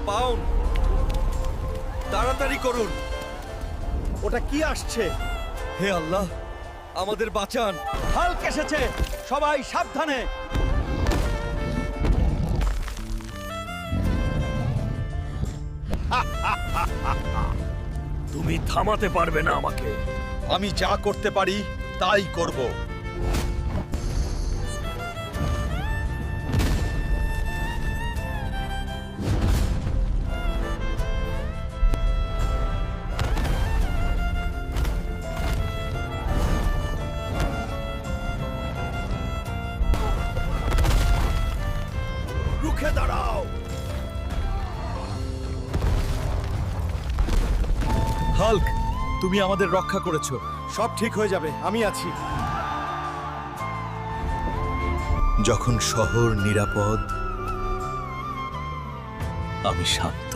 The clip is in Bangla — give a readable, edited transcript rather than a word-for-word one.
পাউন্ড, তাড়াতাড়ি করুন। ওটা কি আসছে? হে আল্লাহ, আমাদের বাঁচান। হাল্ক এসেছে, সবাই সাবধানে। তুমি থামাতে পারবে না আমাকে। আমি যা করতে পারি তাই করব। রুখে দাঁড়াও। হাল্ক, তুমি আমাদের রক্ষা করেছো। সব ঠিক হয়ে যাবে, আমি আছি। যখন শহর নিরাপদ, আমি শান্ত।